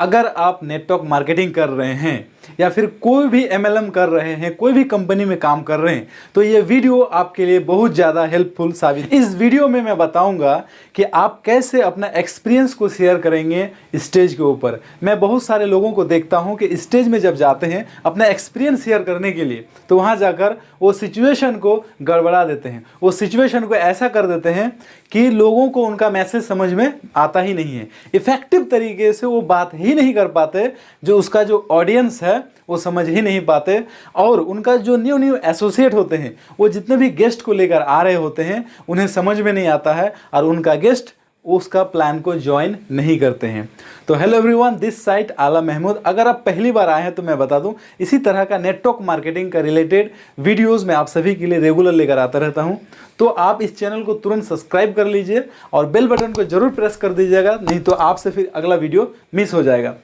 अगर आप network marketing कर रहे हैं या फिर कोई भी एमएलएम कर रहे हैं, कोई भी कंपनी में काम कर रहे हैं, तो ये वीडियो आपके लिए बहुत ज़्यादा हेल्पफुल साबित। इस वीडियो में मैं बताऊंगा कि आप कैसे अपना एक्सपीरियंस को शेयर करेंगे स्टेज के ऊपर। मैं बहुत सारे लोगों को देखता हूं कि स्टेज में जब जाते हैं अपना एक्सपीरियंस शेयर करने के लिए, तो वहां जाकर वो सिचुएशन को गड़बड़ा देते हैं, वो सिचुएशन को ऐसा कर देते हैं कि लोगों को उनका मैसेज समझ में आता ही नहीं है। इफेक्टिव तरीके से वो बात ही नहीं कर पाते, जो उसका जो ऑडियंस है वो समझ ही नहीं पाते, और उनका जो न्यू न्यू एसोसिएट होते हैं, वो जितने भी गेस्ट को लेकर आ रहे होते हैं उन्हें समझ में नहीं आता है, और उनका गेस्ट उसका प्लान को ज्वाइन नहीं करते हैं। तो हेलो एवरीवन, दिस साइट आला महमूद। अगर आप पहली बार आए हैं तो मैं बता दूं, इसी तरह का नेटवर्क मार्केटिंग का रिलेटेड वीडियोस मैं आप सभी के लिए रेगुलर लेकर आता रहता हूं। तो आप इस चैनल को तुरंत सब्सक्राइब कर लीजिए और बेल बटन को जरूर प्रेस कर दीजिएगा, नहीं तो आपसे फिर अगला वीडियो मिस हो जाएगा।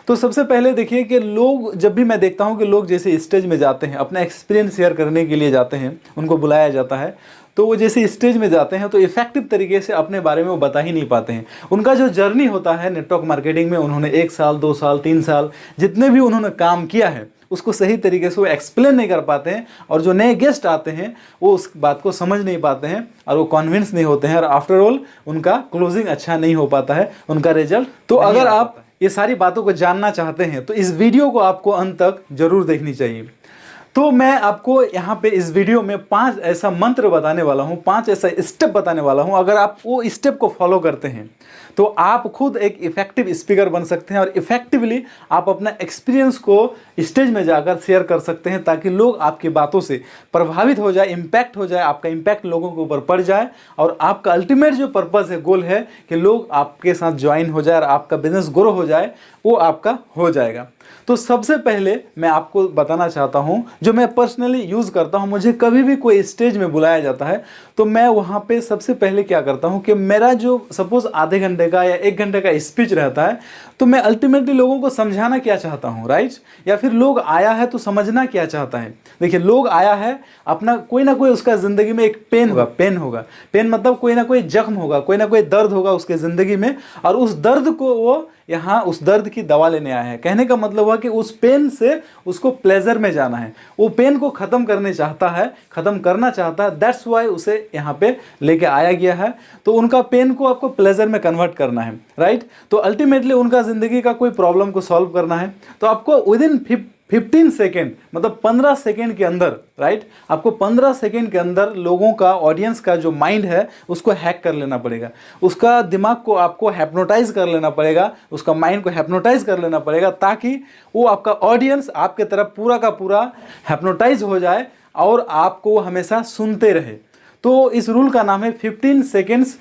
तो सबसे पहले देखिए कि लोग, जब भी मैं देखता हूं कि लोग जैसे स्टेज में जाते हैं, अपना एक्सपीरियंस शेयर करने के लिए जाते हैं, उनको बुलाया जाता है, तो वो जैसे स्टेज में जाते हैं तो इफेक्टिव तरीके से अपने बारे में वो बता ही नहीं पाते हैं। उनका जो जर्नी होता है नेटवर्क मार्केटिंग में, उन्होंने 1 साल 2 साल 3 साल जितने भी उन्होंने काम किया है उसको सही तरीके से वो एक्सप्लेन नहीं कर पाते हैं, और जो नए गेस्ट आते हैं वो उस बात को समझ नहीं पाते हैं और वो कन्विंस नहीं होते हैं, और आफ्टर ऑल उनका क्लोजिंग अच्छा नहीं हो पाता है, उनका रिजल्ट। तो अगर आप ये सारी बातों को जानना चाहते हैं तो इस वीडियो को आपको अंत तक जरूर देखनी चाहिए। तो मैं आपको यहाँ पे इस वीडियो में 5 ऐसा मंत्र बताने वाला हूँ, 5 ऐसा स्टेप बताने वाला हूँ। अगर आप वो स्टेप को फॉलो करते हैं तो आप खुद एक इफेक्टिव स्पीकर बन सकते हैं, और इफेक्टिवली आप अपना एक्सपीरियंस को स्टेज में जाकर शेयर कर सकते हैं, ताकि लोग आपकी बातों से प्रभावित हो जाए, इम्पैक्ट हो जाए, आपका इम्पैक्ट लोगों के ऊपर पड़ जाए, और आपका अल्टीमेट जो पर्पस है, गोल है कि लोग आपके साथ ज्वाइन हो जाए और आपका बिजनेस ग्रो हो जाए, वो आपका हो जाएगा। तो सबसे पहले मैं आपको बताना चाहता हूं, जो मैं पर्सनली यूज़ करता हूं। मुझे कभी भी कोई स्टेज में बुलाया जाता है तो मैं वहां पे सबसे पहले क्या करता हूं कि मेरा जो सपोज आधे घंटे का या 1 घंटे का स्पीच रहता है, तो मैं अल्टीमेटली लोगों को समझाना क्या चाहता हूं, राइट? या फिर लोग आया है तो समझना क्या चाहता है। देखिए, लोग आया है अपना कोई ना कोई, उसका ज़िंदगी में एक पेन होगा। पेन मतलब कोई ना कोई जख्म होगा, कोई ना कोई दर्द होगा उसके ज़िंदगी में, और उस दर्द को वो यहाँ उस दर्द की दवा लेने आया है। कहने का मतलब हुआ कि उस पेन से उसको प्लेजर में जाना है, वो पेन को ख़त्म करना चाहता है। दैट्स वाई उसे यहाँ पे लेके आया गया है। तो उनका पेन को आपको प्लेजर में कन्वर्ट करना है, राइट? तो अल्टीमेटली उनका ज़िंदगी का कोई प्रॉब्लम को सॉल्व करना है। तो आपको विदिन 15 सेकेंड, मतलब 15 सेकेंड के अंदर, राइट, आपको 15 सेकेंड के अंदर लोगों का, ऑडियंस का जो माइंड है उसको हैक कर लेना पड़ेगा, उसका दिमाग को आपको हैप्नोटाइज कर लेना पड़ेगा, उसका माइंड को हैप्नोटाइज कर लेना पड़ेगा, ताकि वो आपका ऑडियंस आपके तरफ पूरा का पूरा हैप्नोटाइज हो जाए और आपको हमेशा सुनते रहे। तो इस रूल का नाम है 15 seconds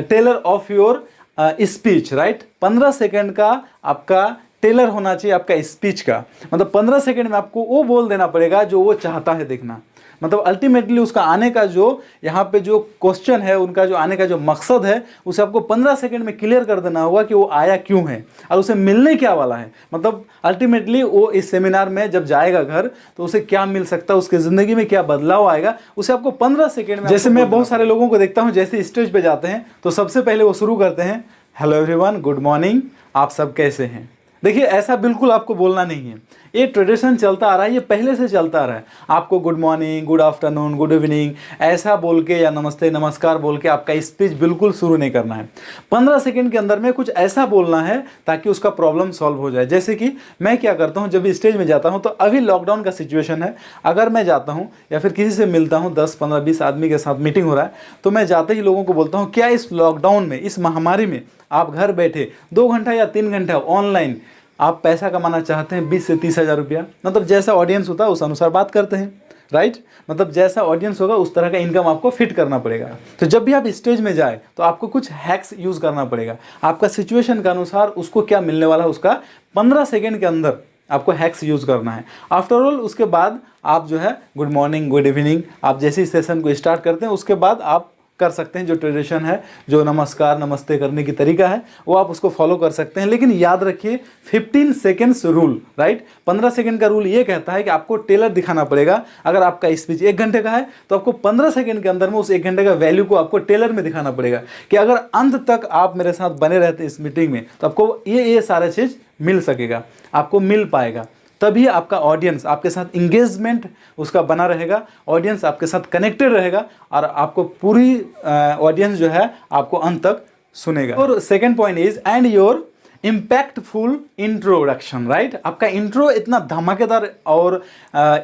trailer of your speech, right? 15 second का आपका टेलर होना चाहिए आपका स्पीच का, मतलब 15 सेकेंड में आपको वो बोल देना पड़ेगा जो वो चाहता है देखना। मतलब अल्टीमेटली उसका आने का जो यहाँ पे जो क्वेश्चन है, उनका जो आने का जो मकसद है, उसे आपको 15 सेकेंड में क्लियर कर देना होगा कि वो आया क्यों है और उसे मिलने क्या वाला है। मतलब अल्टीमेटली वो इस सेमिनार में जब जाएगा घर तो उसे क्या मिल सकता है, उसके ज़िंदगी में क्या बदलाव आएगा, उसे आपको 15 सेकेंड में। जैसे मैं बहुत सारे लोगों को देखता हूँ, जैसे स्टेज पर जाते हैं तो सबसे पहले वो शुरू करते हैं, हेलो एवरीवन, गुड मॉर्निंग, आप सब कैसे हैं। देखिए, ऐसा बिल्कुल आपको बोलना नहीं है, ये ट्रेडिशन चलता आ रहा है, ये पहले से चलता आ रहा है। आपको good morning, good afternoon, good evening ऐसा बोल के या नमस्ते नमस्कार बोल के आपका स्पीच बिल्कुल शुरू नहीं करना है। 15 सेकंड के अंदर में कुछ ऐसा बोलना है ताकि उसका प्रॉब्लम सॉल्व हो जाए। जैसे कि मैं क्या करता हूँ, जब स्टेज में जाता हूँ, तो अभी लॉकडाउन का सिचुएशन है, अगर मैं जाता हूँ या फिर किसी से मिलता हूँ, 10 15 20 आदमी के साथ मीटिंग हो रहा है, तो मैं जाते ही लोगों को बोलता हूँ, क्या इस लॉकडाउन में, इस महामारी में आप घर बैठे 2 घंटा या 3 घंटा ऑनलाइन आप पैसा कमाना चाहते हैं 20 से 30 हज़ार रुपया? मतलब जैसा ऑडियंस होता है उस अनुसार बात करते हैं, राइट? मतलब जैसा ऑडियंस होगा उस तरह का इनकम आपको फिट करना पड़ेगा। तो जब भी आप स्टेज में जाए तो आपको कुछ हैक्स यूज़ करना पड़ेगा, आपका सिचुएशन के अनुसार उसको क्या मिलने वाला है, उसका 15 सेकेंड के अंदर आपको हैक्स यूज़ करना है। आफ्टर ऑल उसके बाद आप जो है गुड मॉर्निंग, गुड इवनिंग, आप जैसे ही सेशन को स्टार्ट करते हैं उसके बाद आप कर सकते हैं, जो ट्रेडिशन है, जो नमस्कार नमस्ते करने की तरीका है, वो आप उसको फॉलो कर सकते हैं। लेकिन याद रखिए 15 सेकेंड्स रूल, राइट। 15 सेकेंड का रूल ये कहता है कि आपको टेलर दिखाना पड़ेगा। अगर आपका स्पीच 1 घंटे का है तो आपको 15 सेकेंड के अंदर में उस 1 घंटे का वैल्यू को आपको टेलर में दिखाना पड़ेगा कि अगर अंत तक आप मेरे साथ बने रहते इस मीटिंग में तो आपको ये सारा चीज़ मिल सकेगा, आपको मिल पाएगा। तभी आपका ऑडियंस आपके साथ इंगेजमेंट उसका बना रहेगा, ऑडियंस आपके साथ कनेक्टेड रहेगा और आपको पूरी ऑडियंस जो है आपको अंत तक सुनेगा। और second point is and your impactful introduction, right. आपका इंट्रो इतना धमाकेदार और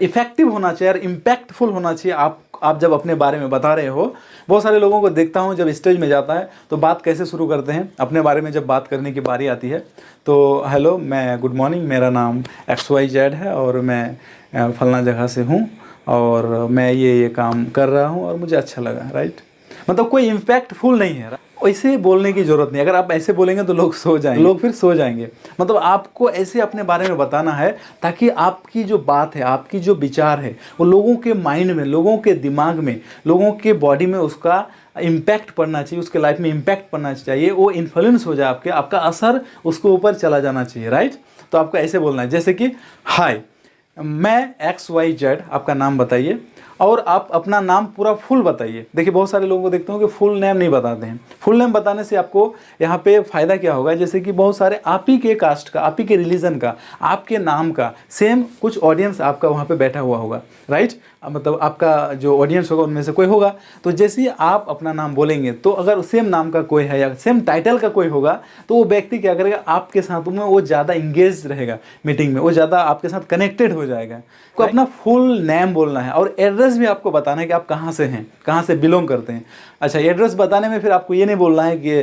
इफेक्टिव होना चाहिए और इम्पैक्टफुल होना चाहिए। आप जब अपने बारे में बता रहे हो, बहुत सारे लोगों को देखता हूँ जब स्टेज में जाता है तो बात कैसे शुरू करते हैं, अपने बारे में जब बात करने की बारी आती है तो हेलो, मैं गुड मॉर्निंग, मेरा नाम XYZ है और मैं फलना जगह से हूँ और मैं ये काम कर रहा हूँ और मुझे अच्छा लगा, राइट। मतलब कोई इम्पैक्टफुल नहीं है, ऐसे बोलने की जरूरत नहीं। अगर आप ऐसे बोलेंगे तो लोग सो जाएंगे, लोग फिर सो जाएंगे। मतलब आपको ऐसे अपने बारे में बताना है ताकि आपकी जो बात है, आपकी जो विचार है, वो लोगों के माइंड में, लोगों के दिमाग में, लोगों के बॉडी में उसका इम्पैक्ट पड़ना चाहिए, उसके लाइफ में इम्पैक्ट पड़ना चाहिए, वो इन्फ्लुएंस हो जाए आपका असर उसके ऊपर चला जाना चाहिए, राइट। तो आपको ऐसे बोलना है जैसे कि हाय, मैं XYZ, आपका नाम बताइए और आप अपना नाम पूरा फुल बताइए। देखिए बहुत सारे लोगों को देखते हो कि फुल नेम नहीं बताते हैं। फुल नेम बताने से आपको यहाँ पे फ़ायदा क्या होगा, जैसे कि बहुत सारे आप ही के कास्ट का, आप ही के रिलीजन का, आपके नाम का सेम कुछ ऑडियंस आपका वहाँ पे बैठा हुआ होगा, राइट। मतलब आपका जो ऑडियंस होगा उनमें से कोई होगा, तो जैसे ही आप अपना नाम बोलेंगे तो अगर सेम नाम का कोई है या सेम टाइटल का कोई होगा तो वो व्यक्ति क्या करेगा, आपके साथ में वो ज़्यादा इंगेज रहेगा मीटिंग में, वो ज़्यादा आपके साथ कनेक्टेड हो जाएगा। आपको अपना फुल नेम बोलना है और एड्रेस भी आपको बताना है कि आप कहाँ से हैं, कहाँ से बिलोंग करते हैं। अच्छा, एड्रेस बताने में फिर आपको ये नहीं बोलना है कि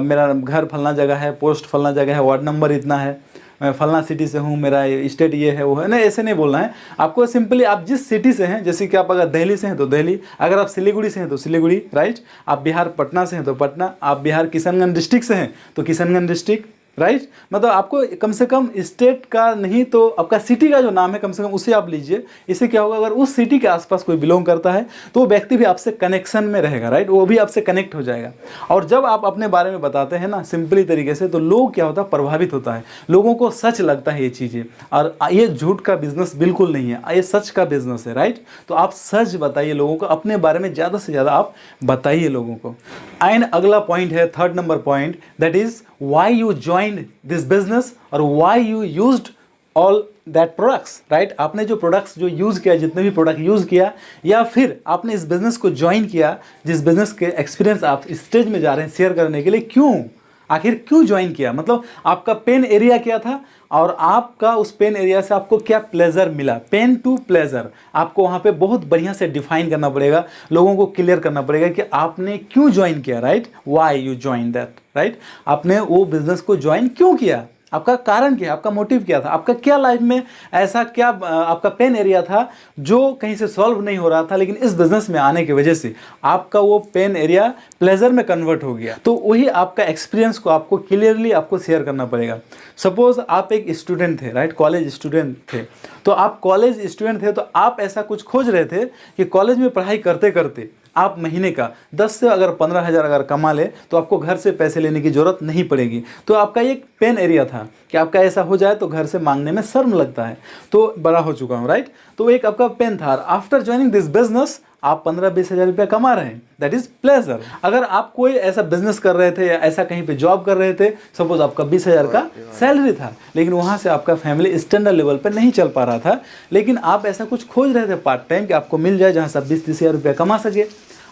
मेरा घर फलना जगह है, पोस्ट फलना जगह है, वार्ड नंबर इतना है, मैं फलना सिटी से हूँ, मेरा स्टेट ये है वो है, नहीं ऐसे नहीं बोलना है। आपको सिंपली आप जिस सिटी से हैं, जैसे कि आप अगर दिल्ली से हैं तो दिल्ली, अगर आप सिलीगुड़ी से हैं तो सिलीगुड़ी, राइट। आप बिहार पटना से हैं तो पटना, आप बिहार किशनगंज डिस्ट्रिक्ट से हैं तो किशनगंज डिस्ट्रिक्ट, राइट। मतलब आपको कम से कम स्टेट का नहीं तो आपका सिटी का जो नाम है कम से कम उसे आप लीजिए। इससे क्या होगा, अगर उस सिटी के आसपास कोई बिलोंग करता है तो वो व्यक्ति भी आपसे कनेक्शन में रहेगा, राइट, वो भी आपसे कनेक्ट हो जाएगा। और जब आप अपने बारे में बताते हैं ना सिंपली तरीके से, तो लोग क्या होता है, प्रभावित होता है, लोगों को सच लगता है ये चीज़ें। और ये झूठ का बिजनेस बिल्कुल नहीं है, ये सच का बिजनेस है, राइट। तो आप सच बताइए लोगों को, अपने बारे में ज़्यादा से ज़्यादा आप बताइए लोगों को। एंड अगला पॉइंट है, third number point, that is why you joined this business और why you used all that products, right। आपने जो प्रोडक्ट्स जो यूज़ किया, जितने भी प्रोडक्ट यूज़ किया, या फिर आपने इस बिज़नेस को ज्वाइन किया, जिस बिज़नेस के एक्सपीरियंस आप स्टेज में जा रहे हैं शेयर करने के लिए, क्यों, आखिर क्यों ज्वाइन किया, मतलब आपका पेन एरिया क्या था और आपका उस पेन एरिया से आपको क्या प्लेजर मिला। पेन टू प्लेजर आपको वहाँ पे बहुत बढ़िया से डिफाइन करना पड़ेगा, लोगों को क्लियर करना पड़ेगा कि आपने क्यों ज्वाइन किया, right, why you join that, right. आपने वो बिजनेस को ज्वाइन क्यों किया, आपका कारण क्या, आपका मोटिव क्या था, आपका क्या लाइफ में ऐसा क्या आपका पेन एरिया था जो कहीं से सॉल्व नहीं हो रहा था, लेकिन इस बिजनेस में आने की वजह से आपका वो पेन एरिया प्लेजर में कन्वर्ट हो गया। तो वही आपका एक्सपीरियंस को आपको क्लियरली आपको शेयर करना पड़ेगा। सपोज आप एक स्टूडेंट थे, राइट, कॉलेज स्टूडेंट थे, तो आप कॉलेज स्टूडेंट थे तो आप ऐसा कुछ खोज रहे थे कि कॉलेज में पढ़ाई करते करते आप महीने का 10 से अगर 15,000 अगर कमा ले तो आपको घर से पैसे लेने की ज़रूरत नहीं पड़ेगी। तो आपका एक पेन एरिया था कि आपका ऐसा हो जाए तो घर से मांगने में शर्म लगता है, तो बड़ा हो चुका हूँ, राइट। तो एक आपका पेन था। आफ्टर ज्वाइनिंग दिस बिजनेस आप 15-20 हज़ार रुपया कमा रहे हैं, दैट इज प्लेजर। अगर आप कोई ऐसा बिजनेस कर रहे थे या ऐसा कहीं पे जॉब कर रहे थे, सपोज आपका 20,000 का सैलरी था, लेकिन वहाँ से आपका फैमिली स्टैंडर्ड लेवल पे नहीं चल पा रहा था, लेकिन आप ऐसा कुछ खोज रहे थे पार्ट टाइम कि आपको मिल जाए जहाँ से 20-30 हज़ार रुपया कमा सके,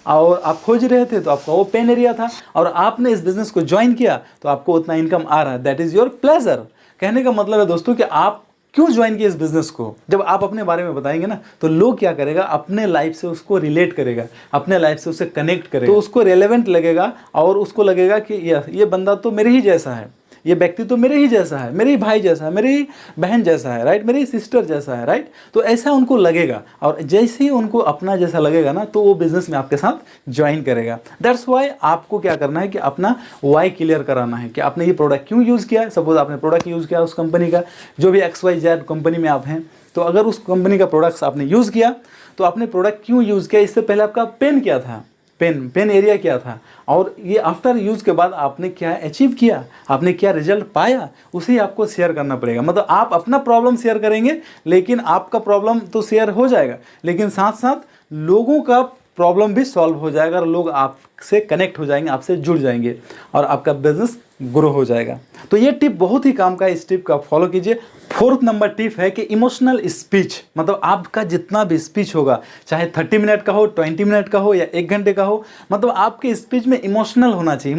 और आप खोज रहे थे, तो आपका वो पेन एरिया था और आपने इस बिजनेस को ज्वाइन किया तो आपको उतना इनकम आ रहा है, दैट इज योर प्लेजर। कहने का मतलब है दोस्तों कि आप क्यों ज्वाइन किए इस बिजनेस को। जब आप अपने बारे में बताएंगे ना तो लोग क्या करेगा, अपने लाइफ से उसको रिलेट करेगा, अपने लाइफ से उसे कनेक्ट करेगा, तो उसको रेलेवेंट लगेगा और उसको लगेगा कि ये बंदा तो मेरे ही जैसा है, ये व्यक्ति तो मेरे ही जैसा है, मेरे ही भाई जैसा है, मेरी बहन जैसा है, राइट, मेरी सिस्टर जैसा है, राइट। तो ऐसा उनको लगेगा और जैसे ही उनको अपना जैसा लगेगा ना तो वो बिजनेस में आपके साथ ज्वाइन करेगा। दैट्स वाई आपको क्या करना है कि अपना वाई क्लियर कराना है कि आपने ये प्रोडक्ट क्यों यूज़ किया है। सपोज आपने प्रोडक्ट यूज़ किया उस कंपनी का, जो भी XYZ कंपनी में आप हैं, तो अगर उस कंपनी का प्रोडक्ट्स आपने यूज़ किया तो आपने प्रोडक्ट क्यों यूज़ किया, इससे पहले आपका पेन क्या था, पेन एरिया क्या था, और ये आफ्टर यूज़ के बाद आपने क्या अचीव किया, आपने क्या रिजल्ट पाया, उसे आपको शेयर करना पड़ेगा। मतलब आप अपना प्रॉब्लम शेयर करेंगे, लेकिन आपका प्रॉब्लम तो शेयर हो जाएगा, लेकिन साथ साथ लोगों का प्रॉब्लम भी सॉल्व हो जाएगा और लोग आपसे कनेक्ट हो जाएंगे, आपसे जुड़ जाएंगे और आपका बिजनेस ग्रो हो जाएगा। तो ये टिप बहुत ही काम का है, इस टिप को आप फॉलो कीजिए। 4th नंबर टिप है कि इमोशनल स्पीच, मतलब आपका जितना भी स्पीच होगा, चाहे 30 मिनट का हो, 20 मिनट का हो या 1 घंटे का हो, मतलब आपके स्पीच में इमोशनल होना चाहिए।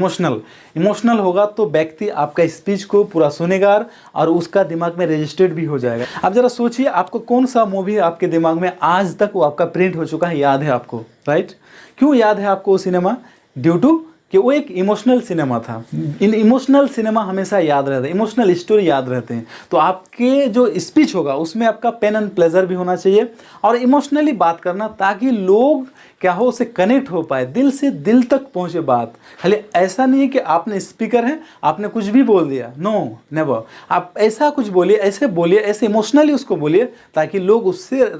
इमोशनल होगा तो व्यक्ति आपका स्पीच को पूरा सुनेगा और उसका दिमाग में रजिस्टर्ड भी हो जाएगा। आप जरा सोचिए, आपको कौन सा मूवी आपके दिमाग में आज तक वो आपका प्रिंट हो चुका है, याद है आपको, राइट? क्यों याद है आपको वो सिनेमा? ड्यू टू कि वो एक इमोशनल सिनेमा था। इन इमोशनल सिनेमा हमेशा याद रहता है, इमोशनल स्टोरी याद रहते हैं। तो आपके जो स्पीच होगा उसमें आपका पेन एंड प्लेजर भी होना चाहिए और इमोशनली बात करना, ताकि लोग क्या हो, उससे कनेक्ट हो पाए, दिल से दिल तक पहुंचे बात। खाली ऐसा नहीं है कि आपने स्पीकर है, आपने कुछ भी बोल दिया, नो नेवर। आप ऐसा कुछ बोलिए, ऐसे इमोशनली उसको बोलिए, ताकि लोग उससे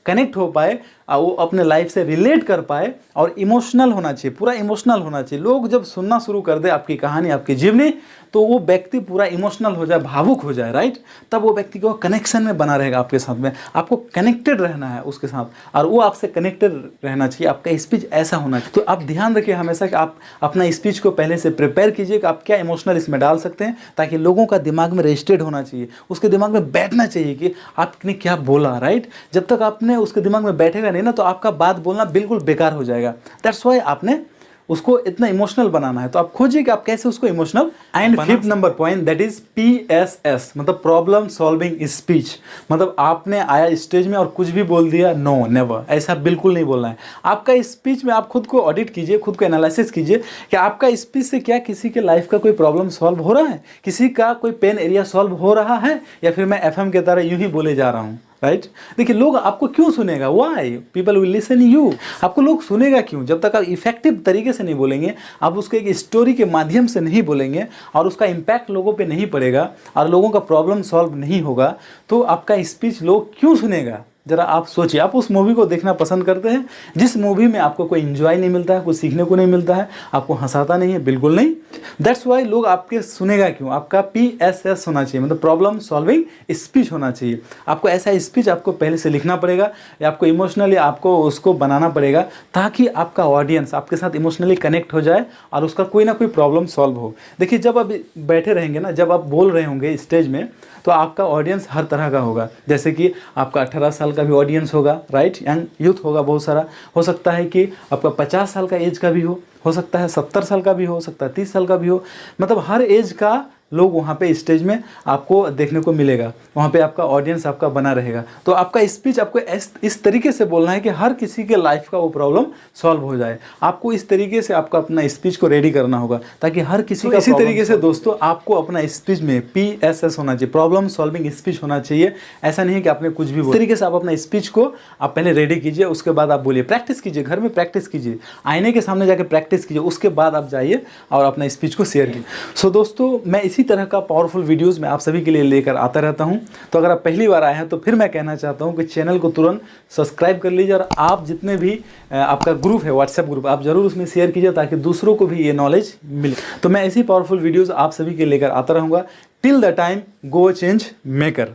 कनेक्ट हो पाए और वो अपने लाइफ से रिलेट कर पाए। और इमोशनल होना चाहिए, पूरा इमोशनल होना चाहिए। लोग जब सुनना शुरू कर दे आपकी कहानी, आपकी जीवनी, तो वो व्यक्ति पूरा इमोशनल हो जाए, भावुक हो जाए, राइट? तब वो व्यक्ति को कनेक्शन में बना रहेगा आपके साथ में, आपको कनेक्टेड रहना है उसके साथ और वो आपसे कनेक्टेड रहना चाहिए। आपका स्पीच ऐसा होना चाहिए। तो आप ध्यान रखिए हमेशा कि आप अपना स्पीच को पहले से प्रिपेयर कीजिए कि आप क्या इमोशनल इसमें डाल सकते हैं, ताकि लोगों का दिमाग में रजिस्टर्ड होना चाहिए, उसके दिमाग में बैठना चाहिए कि आपने क्या बोला, राइट? जब तक आपने उसके दिमाग में बैठेगा नहीं ना, तो आपका बात बोलना बिल्कुल बेकार हो जाएगा। दैट्स वाई आपने उसको इतना इमोशनल बनाना है। तो आप खोजिए कि आप कैसे उसको emotional. And 5th number point, that is PSS, मतलब प्रॉब्लम सॉल्विंग स्पीच। मतलब आपने आया स्टेज में और कुछ भी बोल दिया, नो नेवर, ऐसा बिल्कुल नहीं बोलना है। आपका स्पीच में आप खुद को ऑडिट कीजिए, खुद को एनालिसिस कीजिए कि आपका स्पीच से क्या किसी के लाइफ का कोई प्रॉब्लम सॉल्व हो रहा है, किसी का कोई पेन एरिया सॉल्व हो रहा है, या फिर मैं FM के तरह यूं ही बोले जा रहा हूँ, राइट? देखिए, लोग आपको क्यों सुनेगा? Why people will listen you. आपको लोग सुनेगा क्यों? जब तक आप इफेक्टिव तरीके से नहीं बोलेंगे, आप उसको एक स्टोरी के माध्यम से नहीं बोलेंगे और उसका इम्पैक्ट लोगों पे नहीं पड़ेगा और लोगों का प्रॉब्लम सॉल्व नहीं होगा, तो आपका स्पीच लोग क्यों सुनेगा? जरा आप सोचिए। आप उस मूवी को देखना पसंद करते हैं जिस मूवी में आपको कोई एंजॉय नहीं मिलता है, कुछ सीखने को नहीं मिलता है, आपको हंसाता नहीं है? बिल्कुल नहीं। दैट्स वाई लोग आपके सुनेगा क्यों? आपका PSS होना चाहिए, मतलब प्रॉब्लम सॉल्विंग स्पीच होना चाहिए। आपको ऐसा स्पीच आपको पहले से लिखना पड़ेगा या आपको इमोशनली आपको उसको बनाना पड़ेगा, ताकि आपका ऑडियंस आपके साथ इमोशनली कनेक्ट हो जाए और उसका कोई ना कोई प्रॉब्लम सॉल्व हो। देखिए, जब आप बैठे रहेंगे ना, जब आप बोल रहे होंगे स्टेज में, तो आपका ऑडियंस हर तरह का होगा। जैसे कि आपका 18 साल का भी ऑडियंस होगा, राइट? यंग यूथ होगा बहुत सारा। हो सकता है कि आपका 50 साल का एज का भी हो सकता है 70 साल का भी हो सकता है 30 साल का भी हो। मतलब हर एज का लोग वहाँ पे स्टेज में आपको देखने को मिलेगा, वहाँ पे आपका ऑडियंस आपका बना रहेगा। तो आपका स्पीच आपको इस तरीके से बोलना है कि हर किसी के लाइफ का वो प्रॉब्लम सॉल्व हो जाए। आपको इस तरीके से आपका अपना स्पीच को रेडी करना होगा ताकि हर किसी का। इसी तरीके से दोस्तों, आपको अपना स्पीच में PSS होना चाहिए, प्रॉब्लम सॉल्विंग स्पीच होना चाहिए। ऐसा नहीं है कि आपने कुछ भी बोला। इस तरीके से आप अपना स्पीच को आप पहले रेडी कीजिए, उसके बाद आप बोलिए। प्रैक्टिस कीजिए, घर में प्रैक्टिस कीजिए, आईने के सामने जाकर प्रैक्टिस कीजिए, उसके बाद आप जाइए और अपना स्पीच को शेयर कीजिए। सो दोस्तों, मैं इसी तरह का पावरफुल वीडियोस मैं आप सभी के लिए लेकर आता रहता हूं। तो अगर आप पहली बार आए हैं तो फिर मैं कहना चाहता हूं कि चैनल को तुरंत सब्सक्राइब कर लीजिए और आप जितने भी आपका ग्रुप है, व्हाट्सएप ग्रुप, आप जरूर उसमें शेयर कीजिए ताकि दूसरों को भी ये नॉलेज मिले। तो मैं ऐसी पावरफुल वीडियोस आप सभी के लेकर आता रहूँगा। Till the time, go change maker.